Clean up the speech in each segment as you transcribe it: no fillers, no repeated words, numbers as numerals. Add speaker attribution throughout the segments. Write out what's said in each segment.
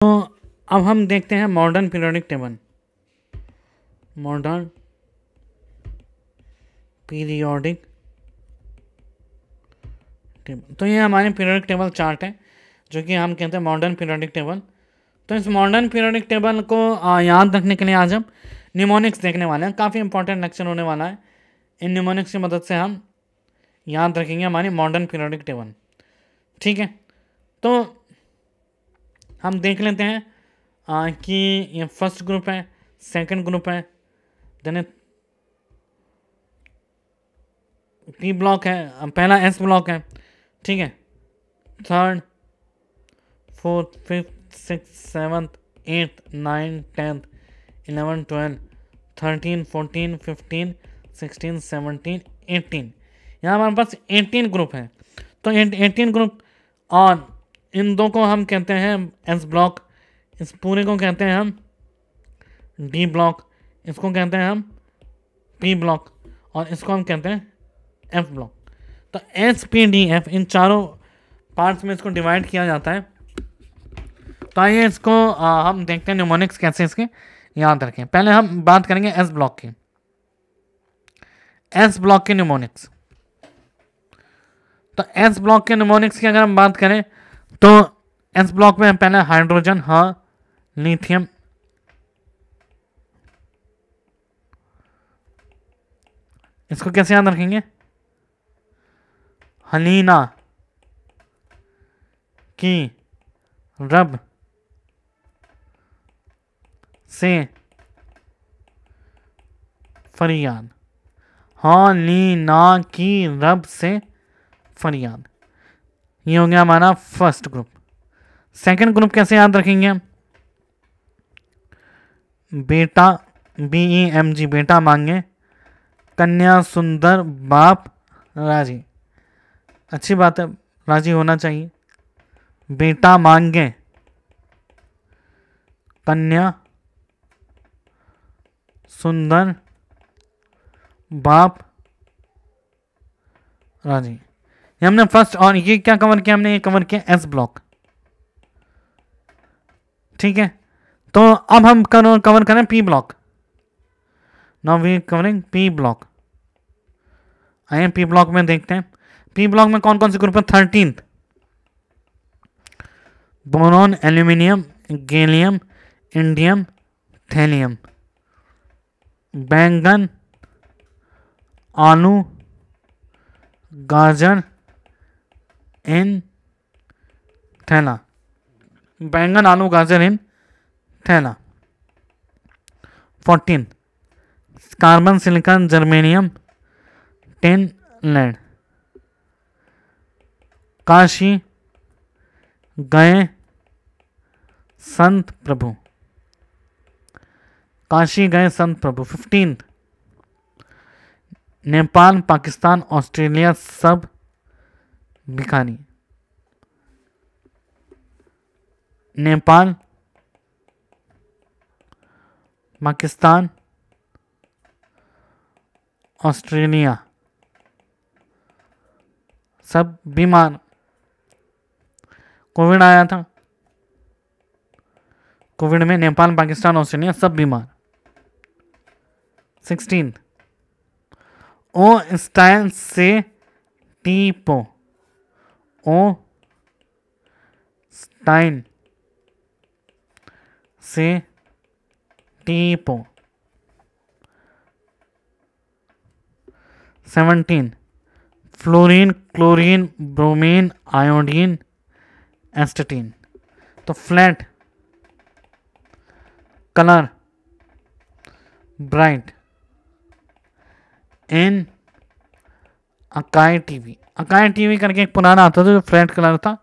Speaker 1: तो अब हम देखते हैं modern periodic table. Modern periodic table, तो ये हमारे पीरियोडिक टेबल चार्ट है जो कि हम कहते हैं मॉडर्न पीरियोडिक टेबल। तो इस मॉडर्न पीरियोडिक टेबल को याद रखने के लिए आज हम निमोनिक्स देखने वाले हैं। काफ़ी इंपॉर्टेंट लेक्चर होने वाला है। इन निमोनिक्स की मदद से हम याद रखेंगे हमारी मॉडर्न पीरियोडिक टेबल। ठीक है, तो हम देख लेते हैं कि ये फर्स्ट ग्रुप है, सेकंड ग्रुप है, देन पी ब्लॉक है, पहला एस ब्लॉक है। ठीक है, third, fourth, fifth, six, seventh, eighth, nine, tenth, 11, 12, 13, 14, 15, 16, 17, 18। यहाँ हमारे पास 18 ग्रुप है। तो 18 ग्रुप, और इन दो को हम कहते हैं एस ब्लॉक, इस पूरे को कहते हैं हम डी ब्लॉक, इसको कहते हैं हम पी ब्लॉक, और इसको हम कहते हैं एफ ब्लॉक। तो एस पी डी एफ, इन चारों पार्ट्स में इसको डिवाइड किया जाता है। तो आइए इसको हम देखते हैं न्यूमोनिक्स कैसे इसके याद रखें। पहले हम बात करेंगे एस ब्लॉक की। एस ब्लॉक के न्यूमोनिक्स, तो एस ब्लॉक के न्यूमोनिक्स की अगर हम बात करें तो एस ब्लॉक में पहले हाइड्रोजन, हाँ, लिथियम, इसको कैसे याद रखेंगे? हलीना की रब से फरियाद, हलीना की रब से फरियाद। ये हो गया हमारा फर्स्ट ग्रुप। सेकंड ग्रुप कैसे याद रखेंगे हम? बेटा, BEMG, बेटा मांगे, कन्या सुंदर, बाप राजी। अच्छी बात है, राजी होना चाहिए। बेटा मांगे, कन्या सुंदर, बाप राजी। ये हमने फर्स्ट, और ये क्या कवर किया हमने? ये कवर किया एस ब्लॉक। ठीक है, तो अब हम कवर करें P block. Now we covering P block. आइए पी ब्लॉक में देखते हैं। पी ब्लॉक में कौन कौन से ग्रुप है? 13th, boron, aluminium, gallium, indium, thallium, बैंगन, आलू, गाजर, इन थैला। बैंगन, आलू, गाजर, इन थैला। 14, carbon, silicon, germanium, tin, lead. Kashi गए संत प्रभु, काशी गए संत प्रभु। 15, नेपाल, पाकिस्तान, ऑस्ट्रेलिया, सब भिखारी। नेपाल, पाकिस्तान, ऑस्ट्रेलिया, सब बीमार। कोविड आया था, कोविड में नेपाल, पाकिस्तान, ऑस्ट्रेलिया सब बीमार। 16, ओ स्टाइल से टीपो, ओ स्टाइल से टीपो। 17, फ्लोरीन, क्लोरीन, ब्रोमीन, आयोडीन, एस्टेटीन। तो फ्लैट, कलर, ब्राइट, इन अकाई टीवी। अकाई टीवी करके एक पुराना आता था जो फ्लैट कलर था,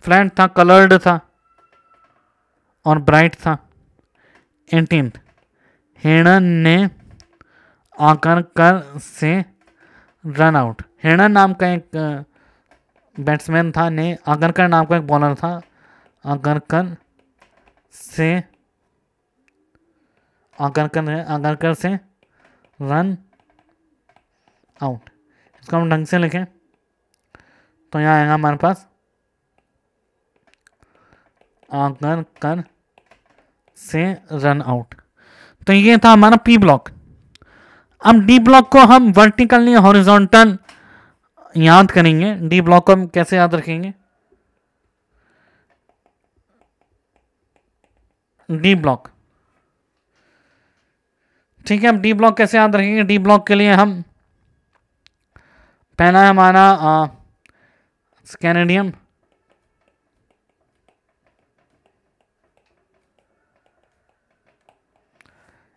Speaker 1: फ्लैट था, कलर्ड था और ब्राइट था। 18, हिरण ने आकर कर से रन आउट। हिरण नाम का एक बैट्समैन था, ने आगरकर नाम का एक बॉलर था, आगरकर से रन आउट। इसको हम ढंग से लिखें तो यहाँ आएगा हमारे पास आगरकर से रन आउट। तो ये था हमारा पी ब्लॉक। अब डी ब्लॉक को हम वर्टिकली हॉरिजॉन्टल याद करेंगे। डी ब्लॉक को हम कैसे याद रखेंगे? डी ब्लॉक, ठीक है। अब डी ब्लॉक कैसे याद रखेंगे? डी ब्लॉक के लिए हम पहला है हमारा स्कैनेडियम,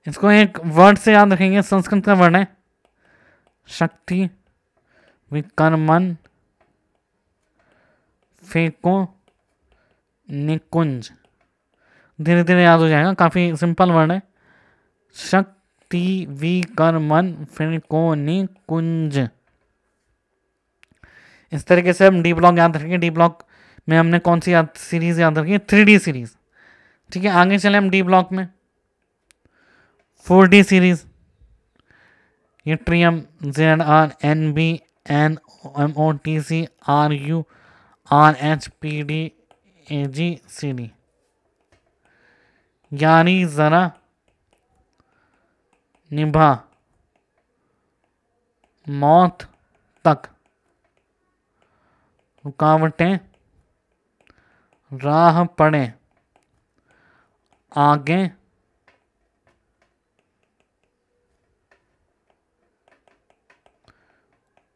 Speaker 1: इसको एक वर्ड से याद रखेंगे, संस्कृत का वर्ड है शक्ति विकर्मन फेको निकुंज। धीरे धीरे याद हो जाएगा, काफी सिंपल वर्ड है। शक्ति विकर्मन फेको निकुंज। इस तरीके से हम डी ब्लॉक याद रखेंगे। डी ब्लॉक में हमने कौन सी सीरीज याद रखी है? 3D सीरीज, ठीक है। आगे चले हम डी ब्लॉक में 4D सीरीज, ये ट्रियम ZRNBNOTCRURHPDAGCD। यारी जरा निभा मौत तक, रुकावटें राह पड़े आगे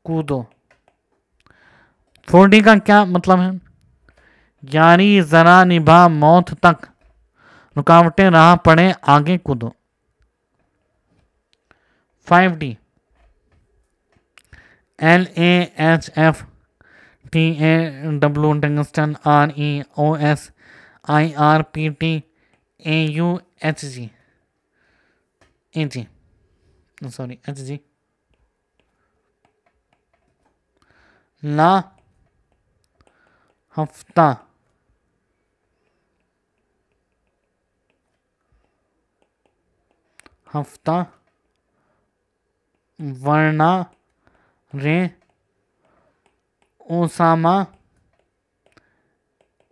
Speaker 1: कूदो। 4D का क्या मतलब है? यारी जरा निभा मौत तक, रुकावटें राह पड़े आगे कूदो। 5D LAHF TAW tungsten REOS IRPT AUHG HG ला हफ्ता वरना रे ओसामा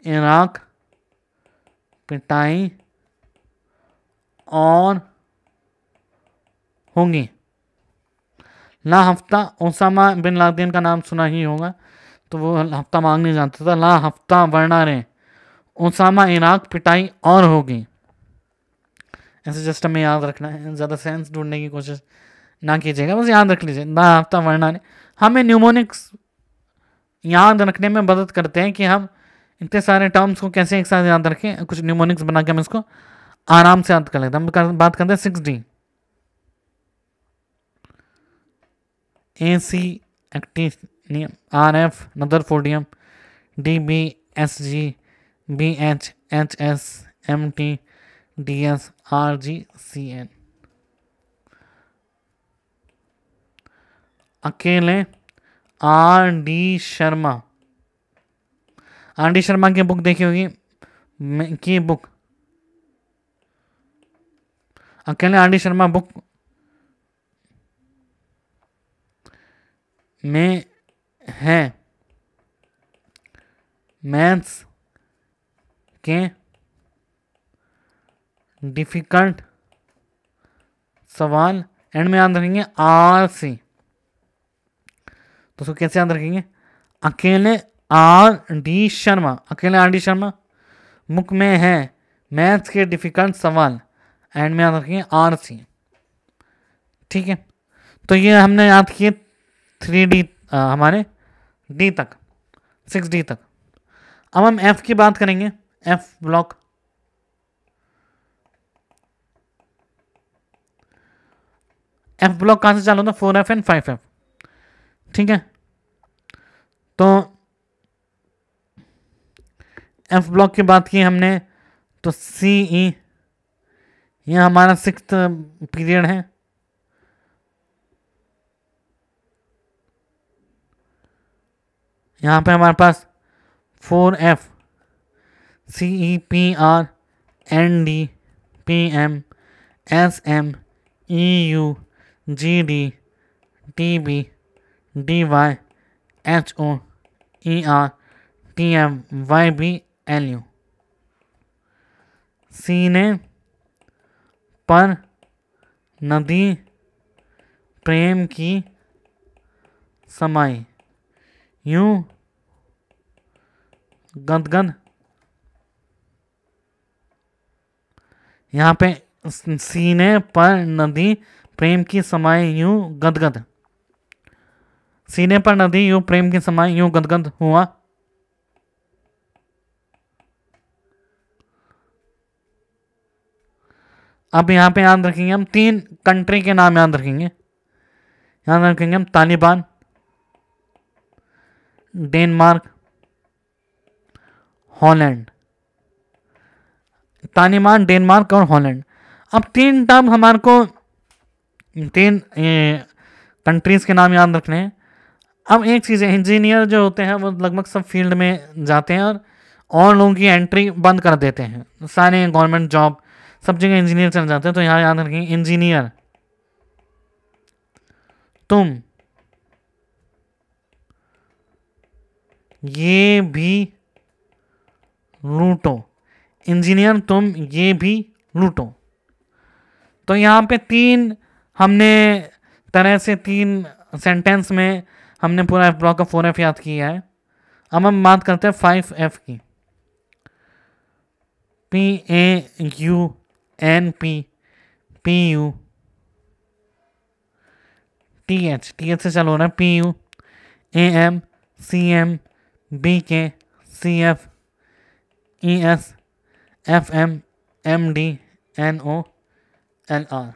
Speaker 1: इराक पिटाई और होंगी। ला हफ्ता, ओसामा बिन लादेन का नाम सुना ही होगा, तो वो हफ्ता मांगने जाता था। ला हफ्ता वरना रे ओसामा इराक पिटाई और होगी। ऐसे जस्ट हमें याद रखना है, ज़्यादा सेंस ढूंढने की कोशिश ना कीजिएगा, बस याद रख लीजिए। ला हफ्ता वरना रे हमें न्यूमोनिक्स याद रखने में मदद करते हैं कि हम इतने सारे टर्म्स को कैसे एक साथ याद रखें। कुछ न्यूमोनिक्स बना के हम इसको आराम से याद कर लेते हैं। हम बात करते हैं 6D AC actinium RF rutherfordium DB SG BH HS MT DS RG CN। अकेले RD शर्मा, RD शर्मा की बुक देखी होगी की बुक, अकेले RD शर्मा बुक में है मैथ्स के डिफिकल्ट सवाल। एंड में याद रखेंगे RC, तो उसको कैसे याद रखेंगे? अकेले RD शर्मा, अकेले RD शर्मा बुक में है मैथ्स के डिफिकल्ट सवाल। एंड में याद रखेंगे RC, ठीक है। तो ये हमने याद किए 3D हमारे D तक, 6D तक। अब हम F की बात करेंगे। F ब्लॉक, F ब्लॉक कहां से चालू होता है? 4F एंड 5F, ठीक है। तो F ब्लॉक की बात की हमने, तो CE ये हमारा 6th पीरियड है। यहाँ पे हमारे पास 4F CEPR ND PM SM EU GD TB DY HO ER TM YB LU। C ने पर नदी प्रेम की समाई यूं गदगद। यहाँ पे सीने पर नदी प्रेम की समाई यूं गदगद। सीने पर नदी यूं प्रेम की समाई यूं गदगद हुआ। अब यहाँ पे याद रखेंगे हम 3 कंट्री के नाम याद रखेंगे। याद रखेंगे हम Taliban, Denmark, Holland. Taliban, Denmark और हॉलैंड। अब 3 टर्म हमारे को 3 कंट्रीज के नाम याद रखने हैं। अब एक चीज़ है, इंजीनियर जो होते हैं वो लगभग सब फील्ड में जाते हैं और लोगों की एंट्री बंद कर देते हैं। सारे गवर्नमेंट जॉब सब जगह इंजीनियर चल जाते हैं। तो यहाँ याद रखेंगे इंजीनियर तुम ये भी लूटो। इंजीनियर तुम ये भी लूटो। तो यहाँ पे 3 हमने तरह से 3 सेंटेंस में हमने पूरा एफ ब्लॉक का 4F याद किया है। अब हम बात करते हैं 5F की। PAUNP PU TH से चालू हो रहा है। PU AM CM BK CF ES FM MD NO LR।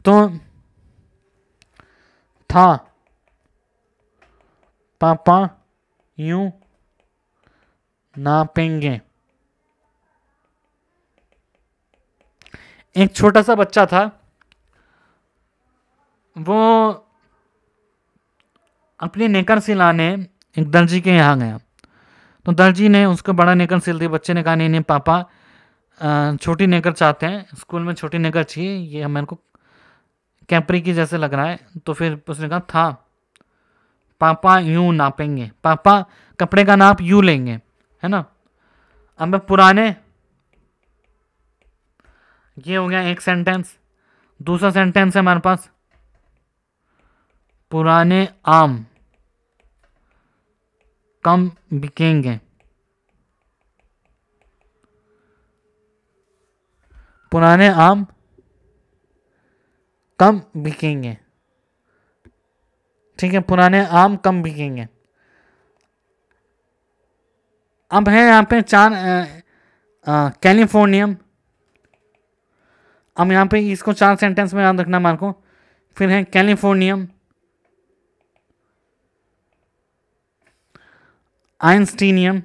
Speaker 1: तो था पापा यूं नापेंगे। एक छोटा सा बच्चा था, वो अपनी नेकर सिलाने एक दर्जी के यहाँ गया। तो दर्जी ने उसको बड़ा नेकर सिल दी। बच्चे ने कहा नहीं नहीं पापा छोटी नेकर चाहते हैं, स्कूल में छोटी नेकर चाहिए, ये मेरे को कैपरी की जैसे लग रहा है। तो फिर उसने कहा था पापा यूं नापेंगे। पापा कपड़े का नाप यूं लेंगे, है ना। अब मैं पुराने, ये हो गया एक सेंटेंस। दूसरा सेंटेंस है हमारे पास पुराने आम कम बिकेंगे। पुराने आम कम बिकेंगे। ठीक है, पुराने आम कम बिकेंगे। अब है यहाँ पे 4 कैलिफोर्नियम। अब यहाँ पे इसको 4 सेंटेंस में याद रखना मार्को। फिर है कैलिफोर्नियम, आइंस्टीनियम।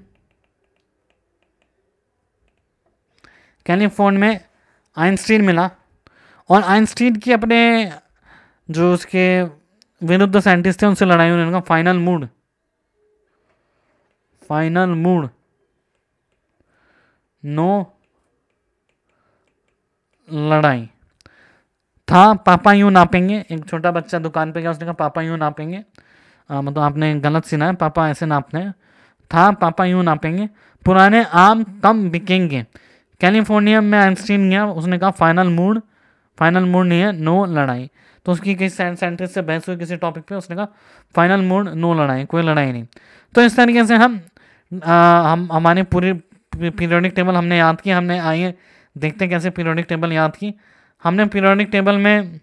Speaker 1: कैलिफोर्नियम में आइंस्टीन मिला और आइंस्टीन की अपने जो उसके विरुद्ध साइंटिस्ट थे उनसे लड़ाई। उन्होंने कहा फाइनल मूड नो लड़ाई। था पापा यूं नापेंगे। एक छोटा बच्चा दुकान पे गया, उसने कहा पापा यूं नापेंगे। मतलब आपने गलत सुना है, पापा ऐसे नापते हैं। था पापा यूं नापेंगे। पुराने आम कम बिकेंगे। कैलिफोर्नियम में आइंस्टीन गया, उसने कहा फाइनल मूड नहीं है, नो लड़ाई। तो उसकी किसी साइंटिस्ट से बहस हुई किसी टॉपिक पे, उसने कहा फाइनल मूड नो लड़ाई, कोई लड़ाई नहीं। तो इस तरीके से हम हमारी पूरी पीरियोडिक टेबल हमने याद की। हमने आइए देखते कैसे पीरियोडिक टेबल याद की। हमने पीरियोडिक टेबल में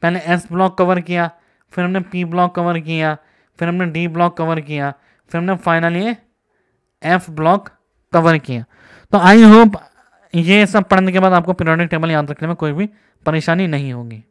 Speaker 1: पहले एस ब्लॉक कवर किया, फिर हमने पी ब्लॉक कवर किया, फिर हमने डी ब्लॉक कवर किया, फिर हमने फाइनली एफ ब्लॉक कवर किया। तो आई होप ये सब पढ़ने के बाद आपको पीरियोडिक टेबल याद रखने में कोई भी परेशानी नहीं होगी।